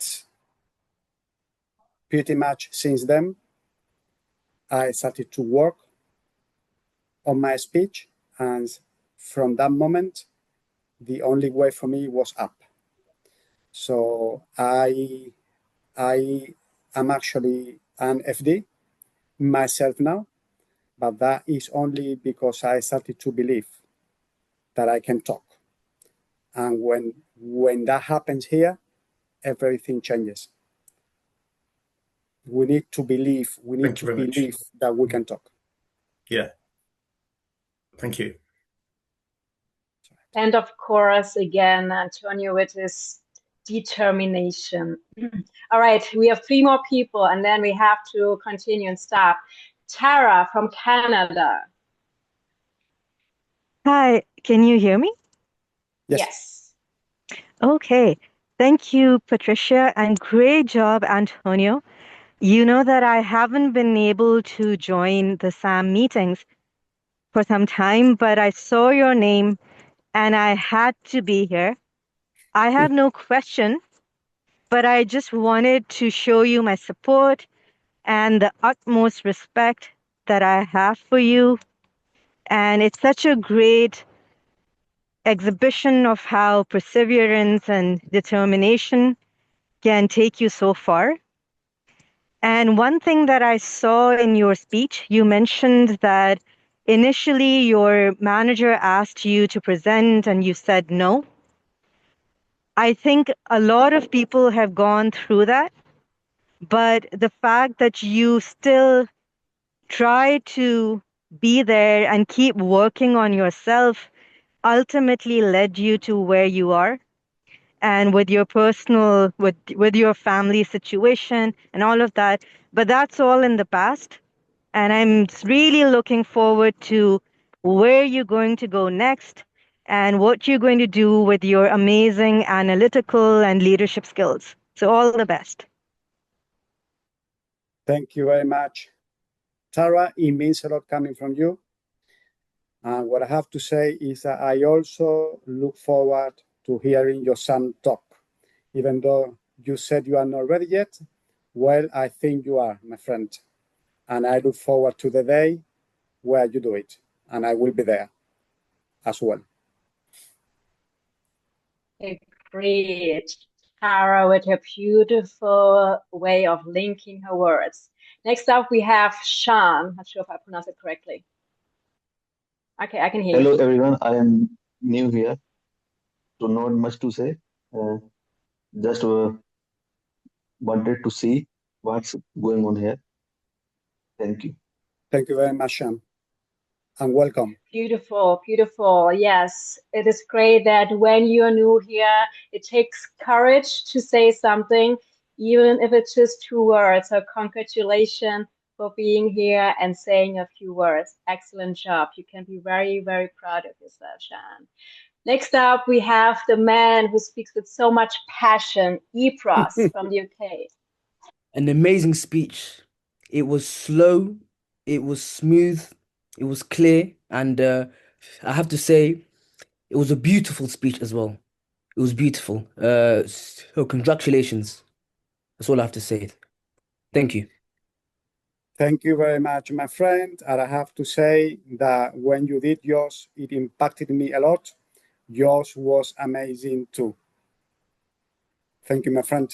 pretty much since then, I started to work on my speech. And from that moment, the only way for me was up. So I am actually an FD myself now, but that is only because I started to believe that I can talk. And when that happens here, everything changes. We need to believe, that we can talk. Yeah. Thank you. And of course, again, Antonio, with his determination. All right, we have 3 more people, and then we have to continue and stop. Tara from Canada. Hi, can you hear me? Yes. Okay. Thank you, Patricia, and great job, Antonio. You know that I haven't been able to join the SAM meetings for some time, but I saw your name and I had to be here. I have no question, but I just wanted to show you my support and the utmost respect that I have for you. And it's such a great exhibition of how perseverance and determination can take you so far. And one thing that I saw in your speech, you mentioned that initially your manager asked you to present and you said no. I think a lot of people have gone through that, but the fact that you still try to be there and keep working on yourself ultimately led you to where you are. And with your personal, with your family situation and all of that, but that's all in the past. And I'm really looking forward to where you're going to go next and what you're going to do with your amazing analytical and leadership skills. So all the best. Thank you very much, Tara. It means a lot coming from you. And what I have to say is that I also look forward to hearing your son talk. Even though you said you are not ready yet, well, I think you are, my friend. And I look forward to the day where you do it. And I will be there as well. Great. Tara with her beautiful way of linking her words. Next up, we have Sean. Not sure if I pronounced it correctly. Okay, I can hear Hello, you. everyone. I am new here, so not much to say. Just wanted to see what's going on here. Thank you. Thank you very much, Sean. and welcome. Beautiful, beautiful. Yes, it is great that when you're new here, it takes courage to say something, even if it's just 2 words. So congratulations for being here and saying a few words. Excellent job. You can be very, very proud of yourself, Shan. Next up, we have the man who speaks with so much passion, Epros from the UK. An amazing speech. It was slow, it was smooth, it was clear, and I have to say, it was a beautiful speech as well. It was beautiful. So congratulations. That's all I have to say. Thank you. Thank you very much, my friend. And I have to say that when you did yours, it impacted me a lot. Yours was amazing too. Thank you, my friend.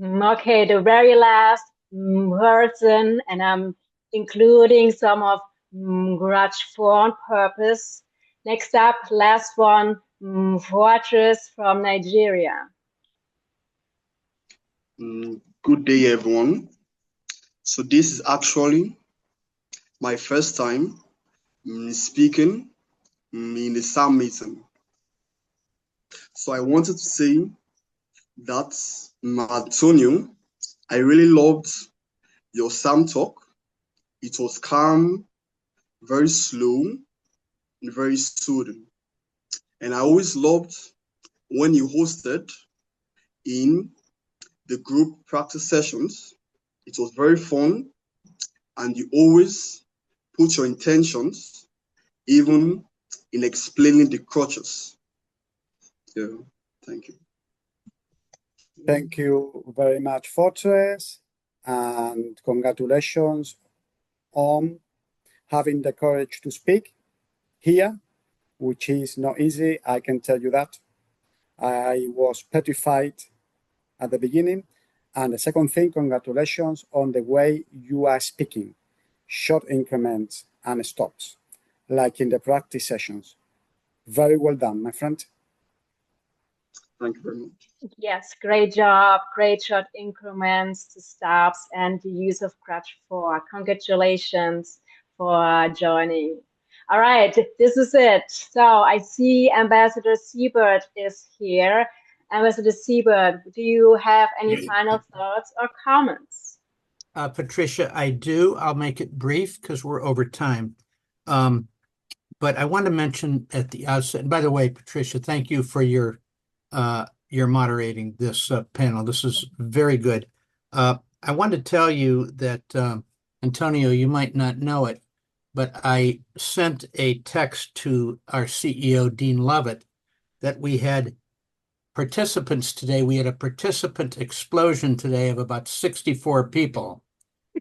Okay, the very last person, and I'm including some of grudge for on purpose. Next up, last one, Fortress from Nigeria. Good day, everyone. So this is actually my first time speaking in the SAM meeting. So I wanted to say that, Antonio, I really loved your SAM talk. It was calm, very slow, and very soothing. And I always loved when you hosted in the group practice sessions. It was very fun, and you always put your intentions even in explaining the crutches. Yeah, thank you. Thank you very much, Fortress, and congratulations on having the courage to speak here, which is not easy, I can tell you that. I was petrified at the beginning. And the second thing, congratulations on the way you are speaking, short increments and stops, like in the practice sessions. Very well done, my friend. Thank you very much. Yes, great job. Great short increments, the stops, and the use of crutch 4. Congratulations for joining. All right, this is it. So I see Ambassador Siebert is here. Ambassador Siebert, do you have any final thoughts or comments? Patricia, I do. I'll make it brief because we're over time. But I want to mention at the outset, and by the way, Patricia, thank you for your moderating this panel. This is very good. I want to tell you that, Antonio, you might not know it, but I sent a text to our CEO, Dean Lovett, that we had participants today. We had a participant explosion today of about 64 people.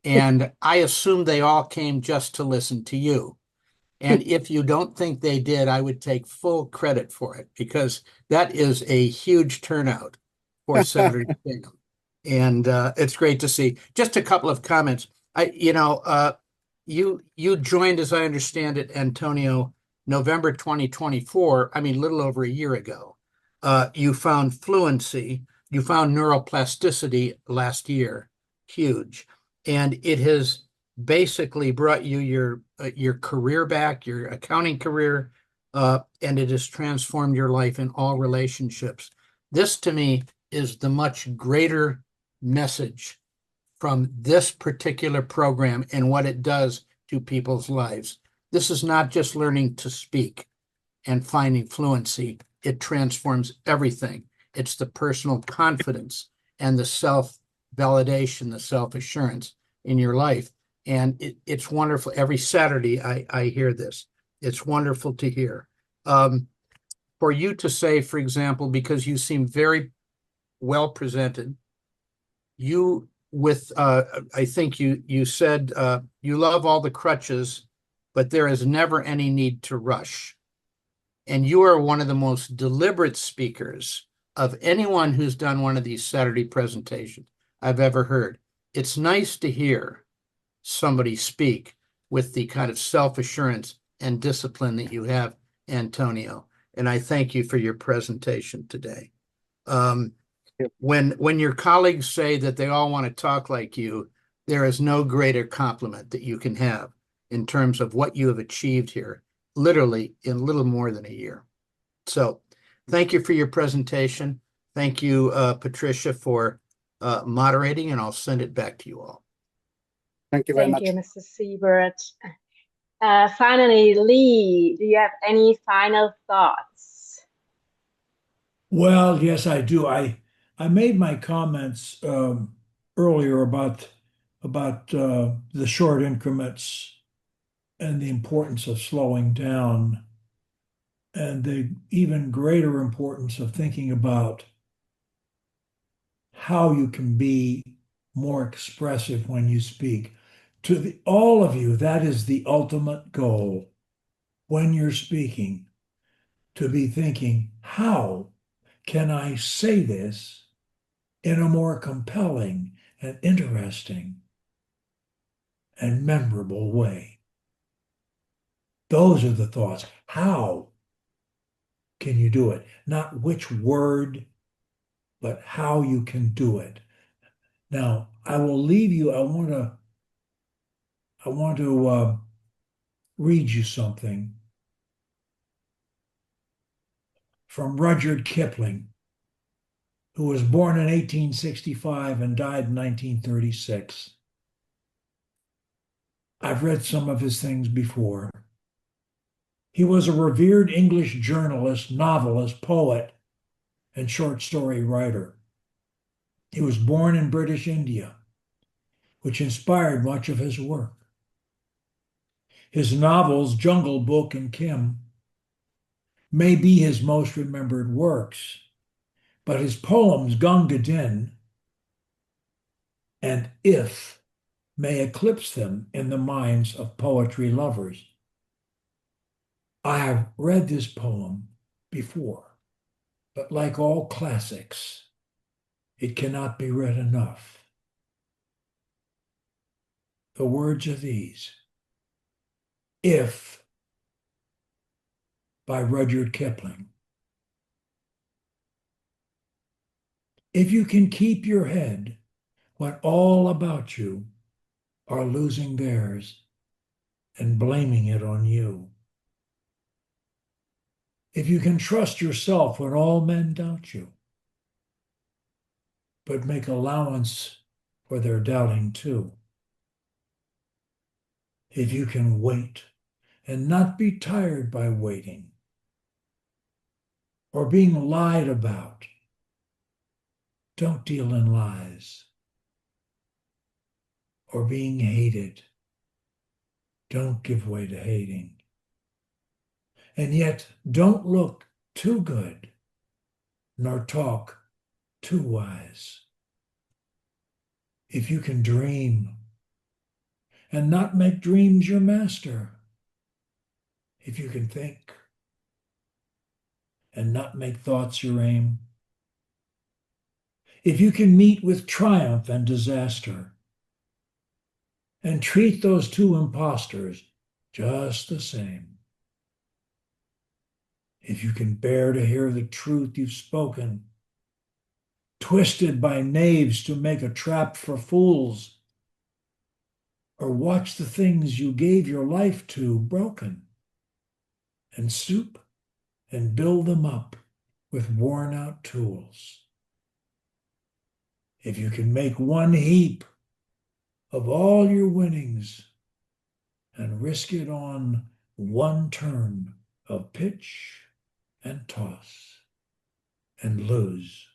And I assume they all came just to listen to you. And if you don't think they did, I would take full credit for it, because that is a huge turnout for Senator Bingham. And it's great to see. Just a couple of comments. You joined, as I understand it, Antonio, November 2024, I mean, a little over a year ago. You found fluency, you found neuroplasticity last year, huge. And it has basically brought you your career back, your accounting career, and it has transformed your life in all relationships. This, to me, is the much greater message from this particular program and what it does to people's lives. This is not just learning to speak and finding fluency. It transforms everything. It's the personal confidence and the self-validation, the self-assurance in your life. And it's wonderful. Every Saturday, I hear this. It's wonderful to hear. For you to say, for example, because you seem very well presented, I think you said you love all the crutches, but there is never any need to rush. And you are one of the most deliberate speakers of anyone who's done one of these Saturday presentations I've ever heard. It's nice to hear somebody speak with the kind of self-assurance and discipline that you have, Antonio. And I thank you for your presentation today. When your colleagues say that they all want to talk like you, there is no greater compliment that you can have. in terms of what you have achieved here, literally in little more than a year. So thank you for your presentation. Thank you, Patricia, for moderating, and I'll send it back to you all. Thank you very much. Thank you, Mr. Siebert. Finally, Lee, do you have any final thoughts? Well, yes, I do. I made my comments earlier about the short increments and the importance of slowing down, and the even greater importance of thinking about how you can be more expressive when you speak. To all of you, that is the ultimate goal when you're speaking, to be thinking, how can I say this in a more compelling and interesting and memorable way? Those are the thoughts. How can you do it? Not which word, but how you can do it. Now, I will leave you. I want to read you something from Rudyard Kipling, who was born in 1865 and died in 1936. I've read some of his things before. He was a revered English journalist, novelist, poet, and short story writer. He was born in British India, which inspired much of his work. His novels, Jungle Book and Kim, may be his most remembered works, but his poems, Gunga Din and If, may eclipse them in the minds of poetry lovers. I have read this poem before, but like all classics, it cannot be read enough. The words are these: If, by Rudyard Kipling. If you can keep your head when all about you are losing theirs and blaming it on you. If you can trust yourself when all men doubt you, but make allowance for their doubting too. If you can wait and not be tired by waiting, or being lied about, don't deal in lies. Or being hated, don't give way to hating. And yet, don't look too good, nor talk too wise. If you can dream, and not make dreams your master. If you can think, and not make thoughts your aim. If you can meet with triumph and disaster, and treat those two impostors just the same. If you can bear to hear the truth you've spoken, twisted by knaves to make a trap for fools, or watch the things you gave your life to broken, and stoop and build them up with worn-out tools. If you can make one heap of all your winnings and risk it on one turn of pitch and toss and lose,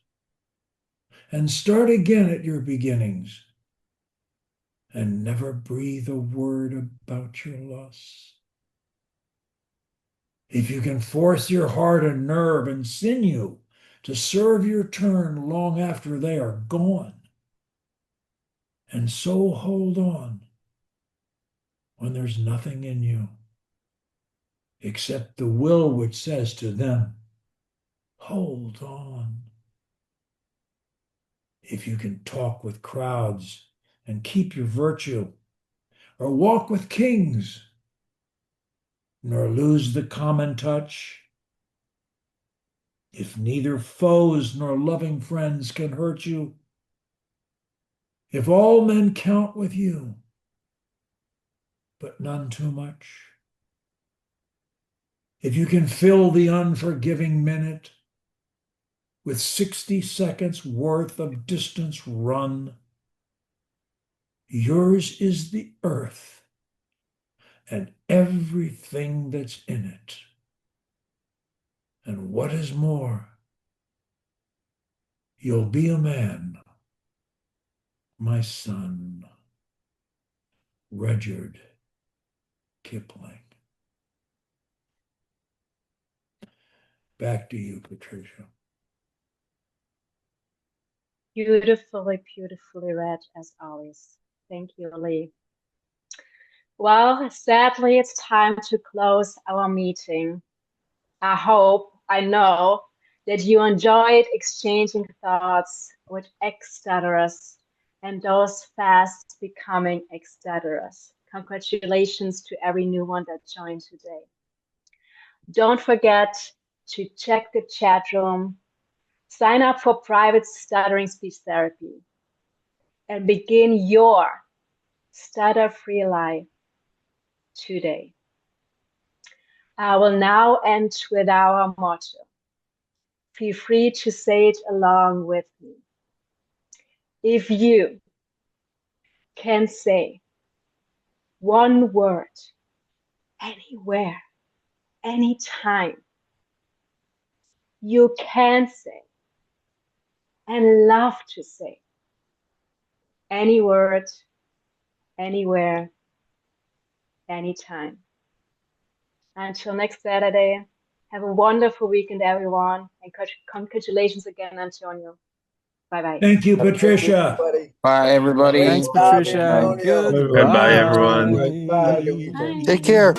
and start again at your beginnings and never breathe a word about your loss. If you can force your heart and nerve and sinew to serve your turn long after they are gone, and so hold on when there's nothing in you except the will which says to them, hold on. If you can talk with crowds and keep your virtue, or walk with kings, nor lose the common touch, if neither foes nor loving friends can hurt you, if all men count with you, but none too much. If you can fill the unforgiving minute with 60 seconds worth of distance run, yours is the earth and everything that's in it. And what is more, you'll be a man, my son. Rudyard Kipling. Back to you, Patricia. Beautifully, beautifully read as always. Thank you, Lee. Well, sadly, it's time to close our meeting. I know that you enjoyed exchanging thoughts with ex-stutterers and those fast becoming ex-stutterers. Congratulations to every new one that joined today. Don't forget to check the chat room, sign up for private stuttering speech therapy, and begin your stutter-free life today. I will now end with our motto. Feel free to say it along with me. If you can say one word anywhere, anytime, you can say and love to say any word, anywhere, anytime. Until next Saturday, have a wonderful weekend, everyone, and congratulations again, Antonio. Bye-bye. Thank you, Patricia. Bye, everybody. Thanks, Patricia. Bye. Goodbye. Bye, everyone. Take care.